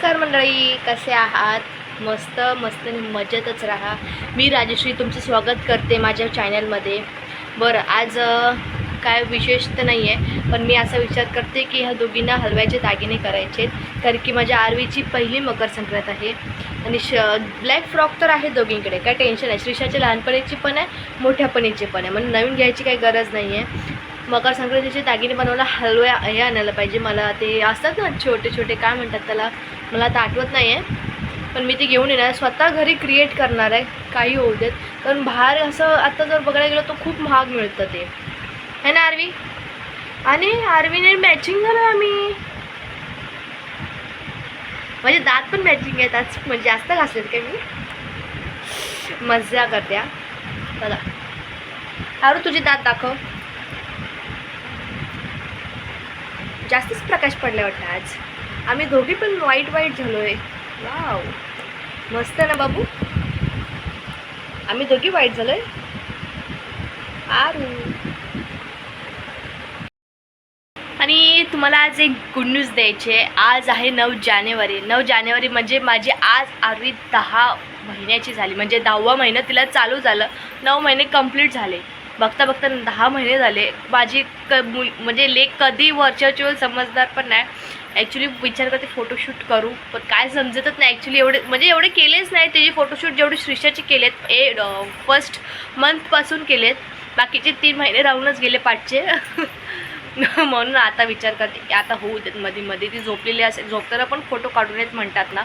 नमस्कार मंडळी, कसे आहात? मस्त मस्त मजेतच राहा. मी राजश्री तुमचं स्वागत करते माझ्या चॅनलमध्ये. बरं, आज काय विशेष तर नाही आहे, पण मी असा विचार करते की ह्या दोघींना हलव्याचे दागिने करायचे आहेत, कारण की माझ्या आरवीची पहिली मकर संक्रांत आहे. आणि ब्लॅक फ्रॉक तर आहे दोघींकडे, काय टेन्शन आहे. श्रीषाचे लहानपणीची पण आहे, मोठ्यापणीची पण आहे, म्हणजे नवीन घ्यायची काही गरज नाही आहे. मकर संक्रांतीचे दागिने बनवायला हलव्या हे आणायला पाहिजे. मला ते असतात ना छोटे छोटे, काय म्हणतात त्याला, मला आता आठवत नाही आहे, पण मी ते घेऊन येणार. स्वतः घरी क्रिएट करणार आहे, काही होऊ देत. कारण बाहेर असं आता जर बघायला गेलं तर खूप महाग मिळतं ते, है ना आरवी? आणि आरवीने मॅचिंग झालं आम्ही, म्हणजे दात पण मॅचिंग आहेत आज, म्हणजे जास्त घासलेत काय मी, मजा करते. चला आरू, तुझे दात दाखव. जास्तच प्रकाश पडला वाटतं आज. आम्ही दोघी पण वाईट झालोय. वाव, मस्त ना बाबू, आम्ही दोघी वाईट झालोय. आरू, आणि तुम्हाला आज एक गुड न्यूज द्यायची आहे. आज आहे 9 जानेवारी. 9 जानेवारी म्हणजे माझी आज आरवी 10 महिन्याची झाली, म्हणजे 10वा महिना तिला चालू झालं. 9 महिने कंप्लीट झाले. बघता बघता 10 महिने झाले. माझी म्हणजे लेक कधी वर्षाची वेळ समजदार पण नाही. ॲक्च्युली विचार करते फोटोशूट करू, पण काय समजतच नाही ॲक्च्युली. एवढे केलेच नाही त्याचे फोटोशूट जेवढे श्रीषाचे केलेत. फर्स्ट मंथपासून केलेत, बाकीचे 3 महिने राहूनच गेले पाठचे. म्हणून आता विचार करते की आता होऊ देत. मध्ये ती झोपलेली असेल, झोपताना पण फोटो काढून येत म्हणतात ना,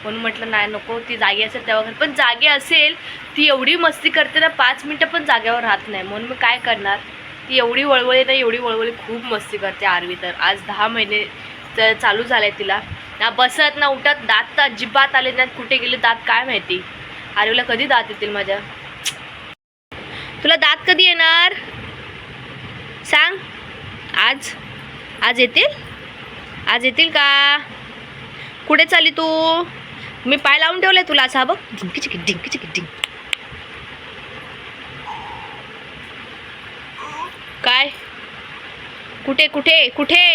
म्हणून म्हटलं नाही नको, ती जागी असेल तेव्हा. पण जागी असेल ती एवढी मस्ती करते ना, 5 मिनटं पण जाग्यावर राहत नाही. म्हणून मी काय करणार, ती एवढी वळवळी नाही, एवढी वळवळी खूप मस्ती करते आरवी. तर आज 10 महिने चालू झाले तिला, ना बसत ना उठत. दात तर अजिबात आले नाहीत, कुठे गेले दात काय माहिती. आरवीला कधी दात येतील माझ्या? तुला दात कधी येणार सांग? आज येतील का? कुठे चालली तू? मी पाय लावून ठेवलाय तुला असा बघ, ढिंकी चिकी ढिंकी चिकी ढिंक. काय? कुठे कुठे कुठे?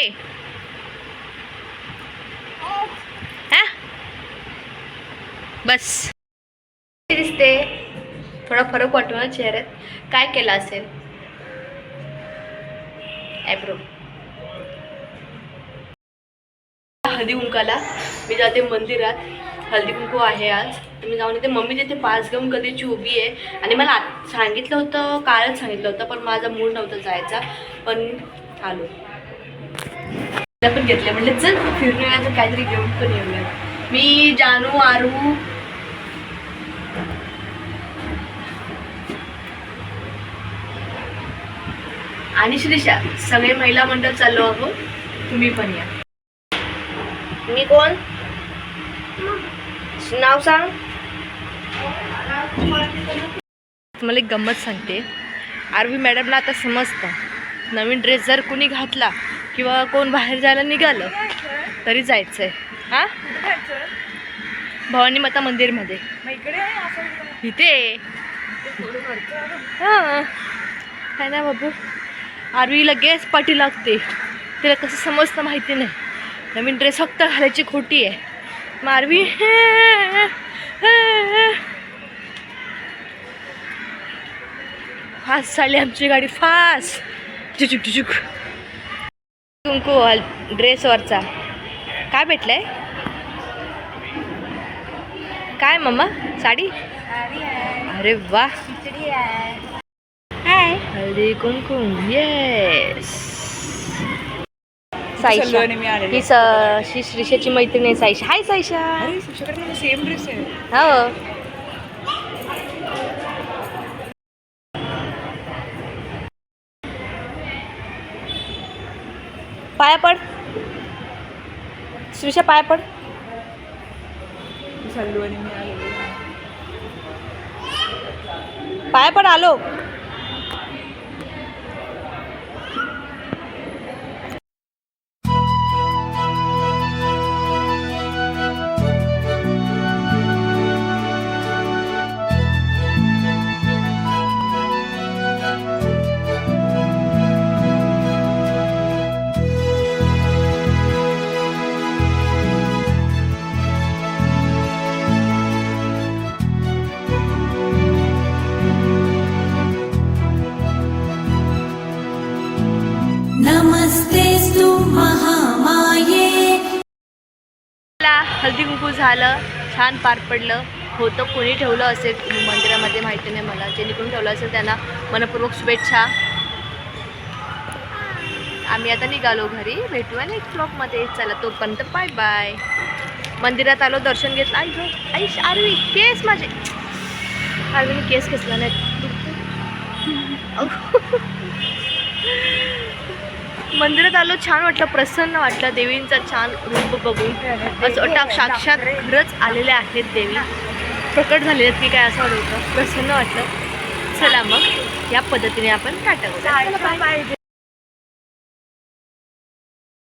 हा बस दिसते. थोडा फरक वाटतो ना चेहऱ्यात. काय केलं असेल? ॲब्रो. हळदी कुंकाला मी जाते मंदिरात. हळदी कुंकू आहे आज, तर मी जाऊन येते. मम्मी तिथे पास घेऊन कधीची उभी आहे, आणि मला सांगितलं होतं, कालच सांगितलं होतं, पण माझा मूड नव्हता जायचा, पण आलो. तिला पण घेतलं, म्हटलं चल फिरून येण्याचं काहीतरी घेऊन पण येऊया. मी, जानू, आरू, आणि श्रीषा सगळे महिला मंडळ चाललो आहोत. तुम्ही पण या. मी कोण? नाव सांग. तुम्हाला एक गंमत सांगते. आरवी मॅडमला आता समजतं, नवीन ड्रेस जर कुणी घातला किंवा कोण बाहेर जायला निघालं तरी जायचं आहे. हां, भवानी माता मंदिरमध्ये इथे. हां काय ना बाबू, आरवी लगेच पाठी लागते. तिला कसं समजतं माहिती नाही. नवीन ड्रेस फक्त घालायची खोटी आहे. मग आरवी फास्ट चालली आमची गाडी, फास्ट झुचुक झुचुक. कुंकू ड्रेसवरचा काय भेटलंय? काय मम्मा? साडी? अरे वा, हळदी कुंकुम. येस, साईशा ही श्रीषाची मैत्रीण आहे. साईशा. हाय साईशा. सेम ड्रेस आहे. हो, पाया पड श्रीषा, पाया पड. सल्लू आणि मी आलो. पाया पड. आलो. हळदी कुंकू झालं, छान पार पडलं. होतं कोणी ठेवलं असेल मंदिरामध्ये माहिती नाही मला, ज्यांनी कोणी ठेवलं असेल त्यांना मनपूर्वक शुभेच्छा. आम्ही आता निघालो घरी, भेटूया नेक्स्ट ब्लॉगमध्ये. चला तोपर्यंत बाय बाय. मंदिरात आलो, दर्शन घेतलं. आई गं आई आरवी केस माझे, आरवीने केस घेतला नाही. मंदिरात आलो, छान वाटलं, प्रसन्न वाटलं. देवींचा छान रूप बघून असं वाटतं साक्षात खरंच आलेले आहेत देवी, प्रकट झालेले आहेत की काय असं वाटतं. प्रसन्न वाटलं. चला मग या पद्धतीने आपण टाटा.